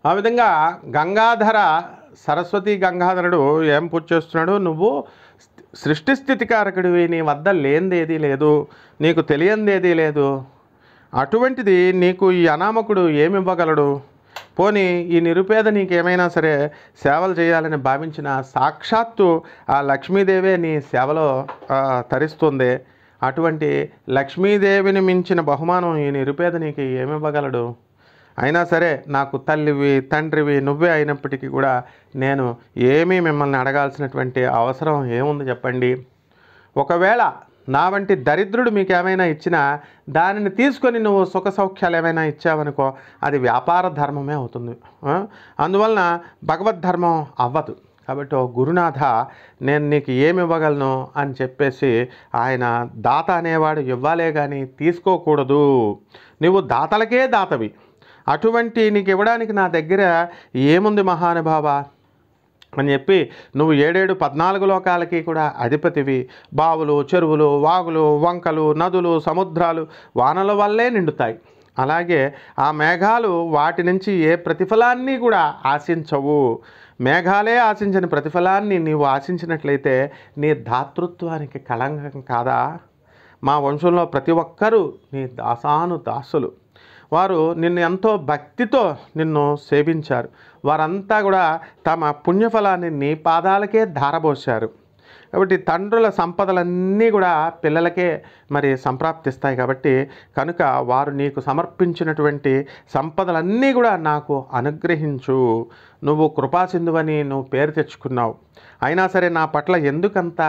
ఆ విధంగా గంగాధర సరస్వతి గంగాధరుడు ఏం పూజ చేస్తున్నాడు, నువ్వు సృష్టి స్థితికారకుడివి, నీ వద్ద లేనిదేదీ లేదు, నీకు తెలియందేదీ లేదు, అటువంటిది నీకు ఈ అనామకుడు ఏమివ్వగలడు, పోనీ ఈ నిరుపేద నీకేమైనా సరే సేవలు చేయాలని భావించిన సాక్షాత్తు ఆ లక్ష్మీదేవే నీ సేవలో తరిస్తుంది, అటువంటి లక్ష్మీదేవిని మించిన బహుమానం ఈ నిరుపేద నీకు ఏమివ్వగలడు, అయినా సరే నాకు తల్లివి తండ్రివి నువ్వే అయినప్పటికీ కూడా నేను ఏమీ మిమ్మల్ని అడగాల్సినటువంటి అవసరం ఏముంది చెప్పండి, ఒకవేళ నా వంటి దరిద్రుడు మీకు ఏమైనా ఇచ్చినా దానిని తీసుకొని నువ్వు సుఖ సౌఖ్యాలు ఏమైనా ఇచ్చావనుకో అది వ్యాపార ధర్మమే అవుతుంది, అందువలన భగవద్ధర్మం అవ్వదు. కాబట్టి ఓ గురునాథ నేను నీకు ఏమి ఇవ్వగలను అని చెప్పేసి ఆయన దాత అనేవాడు ఇవ్వాలే కానీ తీసుకోకూడదు, నువ్వు దాతలకే దాతవి, అటువంటి నీకు ఇవ్వడానికి నా దగ్గర ఏముంది మహానుభావ అని చెప్పి నువ్వు 7 14 లోకాలకి కూడా అధిపతివి, బావులు చెరువులు వాగులు వంకలు నదులు సముద్రాలు వానల వల్లే నిండుతాయి, అలాగే ఆ మేఘాలు వాటి నుంచి ఏ ప్రతిఫలాన్ని కూడా ఆశించవు, మేఘాలే ఆశించని ప్రతిఫలాన్ని నీవు ఆశించినట్లయితే నీ దాతృత్వానికి కళంకం కాదా, మా వంశంలో ప్రతి ఒక్కరూ నీ దాసులు, వారు నిన్ను ఎంతో భక్తితో నిన్ను సేవించారు, వారంతా కూడా తమ పుణ్యఫలాన్ని నీ పాదాలకే ధారబోశారు, కాబట్టి తండ్రుల సంపదలన్నీ కూడా పిల్లలకే మరి సంప్రాప్తిస్తాయి, కాబట్టి కనుక వారు నీకు సమర్పించినటువంటి సంపదలన్నీ కూడా నాకు అనుగ్రహించు, నువ్వు కృపాసింధువని నువ్వు పేరు తెచ్చుకున్నావు, అయినా సరే నా పట్ల ఎందుకంత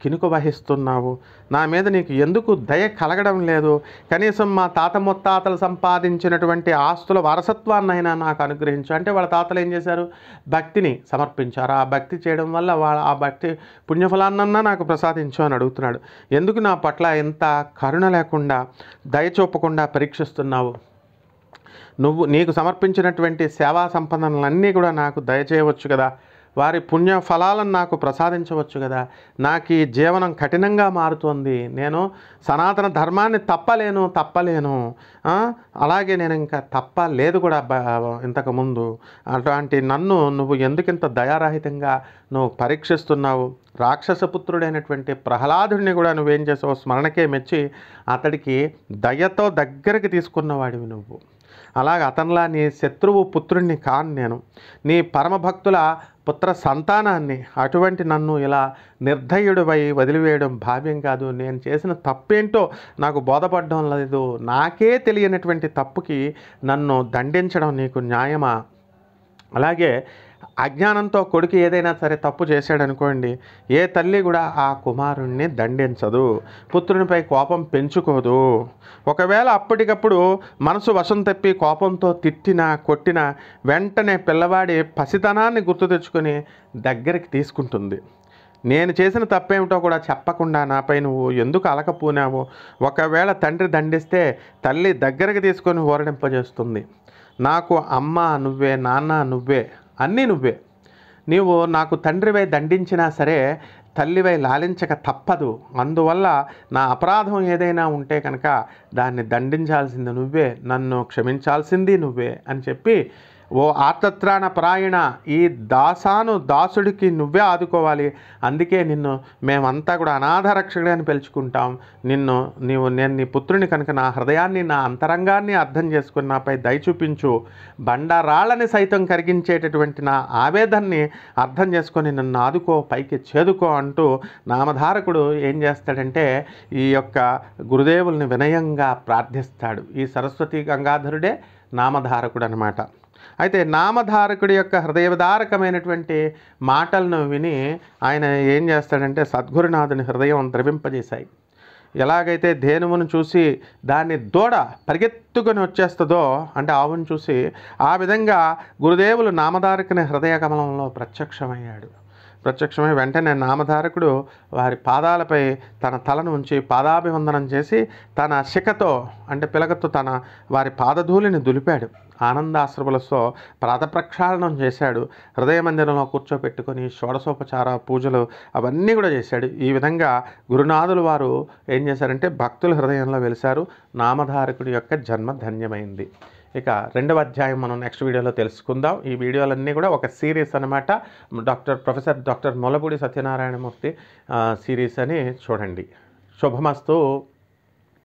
కినుక వహిస్తున్నావు, నా మీద నీకు ఎందుకు దయ కలగడం లేదు, కనీసం మా తాత ముత్తాతలు సంపాదించినటువంటి ఆస్తుల వారసత్వాన్నైనా నాకు అనుగ్రహించు, అంటే వాళ్ళ తాతలు ఏం చేశారు, భక్తిని సమర్పించారు, ఆ భక్తి చేయడం వల్ల ఆ భక్తి పుణ్యఫలాన్నన్నా నాకు ప్రసాదించు అని అడుగుతున్నాడు, ఎందుకు నా పట్ల ఎంత కరుణ లేకుండా దయ చూపకుండా పరీక్షిస్తున్నావు, నీకు సమర్పించినటువంటి సేవా సంపదనలన్నీ కూడా నాకు దయచేయవచ్చు కదా, వారి పుణ్య ఫలాలను నాకు ప్రసాదించవచ్చు కదా, నాకు ఈ జీవనం కఠినంగా మారుతోంది, నేను సనాతన ధర్మాన్ని తప్పలేను, అలాగే నేను ఇంకా తప్పలేదు కూడా ఇంతకుముందు, అటువంటి నన్ను నువ్వు ఎందుకింత దయారహితంగా నువ్వు పరీక్షిస్తున్నావు, రాక్షసపుత్రుడైనటువంటి ప్రహ్లాదుడిని కూడా నువ్వేం చేసావు, స్మరణకే మెచ్చి అతడికి దయతో దగ్గరికి తీసుకున్నవాడివి నువ్వు, అలాగే అతనిలా నీ శత్రువు పుత్రుణ్ణి కాను నేను, నీ పరమభక్తుల పుత్ర సంతానాన్ని, అటువంటి నన్ను ఇలా నిర్దయుడివై వదిలివేయడం భావ్యం కాదు, నేను చేసిన తప్పేంటో నాకు బోధపడడం లేదు, నాకే తెలియనటువంటి తప్పుకి నన్ను దండించడం నీకు న్యాయమా, అలాగే అజ్ఞానంతో కొడుకు ఏదైనా సరే తప్పు చేశాడనుకోండి, ఏ తల్లి కూడా ఆ కుమారుణ్ణి దండించదు, పుత్రునిపై కోపం పెంచుకోదు, ఒకవేళ అప్పటికప్పుడు మనసు వశం తప్పి కోపంతో తిట్టినా కొట్టినా వెంటనే పిల్లవాడి పసితనాన్ని గుర్తు తెచ్చుకొని దగ్గరికి తీసుకుంటుంది, నేను చేసిన తప్పేమిటో కూడా చెప్పకుండా నాపై నువ్వు ఎందుకు అలకపోనావు, ఒకవేళ తండ్రి దండిస్తే తల్లి దగ్గరికి తీసుకొని ఊరడింపజేస్తుంది, నాకు అమ్మ నువ్వే నాన్న నువ్వే అన్నీ నువ్వే, నీవు నాకు తండ్రివై దండించినా సరే తల్లివై లాలించక తప్పదు, అందువల్ల నా అపరాధం ఏదైనా ఉంటే కనుక దాన్ని దండించాల్సింది నువ్వే, నన్ను క్షమించాల్సింది నువ్వే అని చెప్పి, ఓ ఆర్తత్రాణ ప్రాయణ ఈ దాసుడికి నువ్వే ఆదుకోవాలి, అందుకే నిన్ను మేమంతా కూడా అనాథరక్షకుడు అని పిలుచుకుంటాం, నేను నీ పుత్రుని కనుక నా హృదయాన్ని నా అంతరంగాన్ని అర్థం చేసుకుని నాపై దయ చూపించు, బండరాళ్ళని సైతం కరిగించేటటువంటి నా ఆవేదనని అర్థం చేసుకొని నన్ను ఆదుకో, పైకి చేదుకో అంటూ నామధారకుడు ఏం చేస్తాడంటే ఈ యొక్క గురుదేవుల్ని వినయంగా ప్రార్థిస్తాడు, ఈ సరస్వతి గంగాధరుడే నామధారకుడు అనమాట. అయితే నామధారకుడి యొక్క హృదయవిదారకమైనటువంటి మాటలను విని ఆయన ఏం చేస్తాడంటే సద్గురునాథుని హృదయం ద్రవింపజేశాయి, ఎలాగైతే ధేనువును చూసి దాన్ని దూడ పరిగెత్తుకొని వచ్చేస్తుందో అంటే ఆవును చూసి, ఆ విధంగా గురుదేవులు నామధారకుని హృదయ కమలంలో ప్రత్యక్షమై వెంటనే నామధారకుడు వారి పాదాలపై తన తలను ఉంచి పాదాభివందనం చేసి తన శిఖతో అంటే పిలకతో వారి పాదధూళిని దులిపాడు, ఆనందాశ్రములతో ప్రాతప్రక్షాళనం చేశాడు, హృదయ మందిరంలో కూర్చోపెట్టుకొని షోడశోపచార పూజలు అవన్నీ కూడా చేశాడు. ఈ విధంగా గురునాథులు వారు ఏం చేశారంటే భక్తుల హృదయంలో వెలిశారు, నామధారకుడి యొక్క జన్మ ధన్యమైంది. ఇక రెండవ అధ్యాయం మనం నెక్స్ట్ వీడియోలో తెలుసుకుందాం. ఈ వీడియోలన్నీ కూడా ఒక సిరీస్ అనమాట. Professor doctor Molapudi Satyanarayana Murthy series అని చూడండి. శుభమస్తు.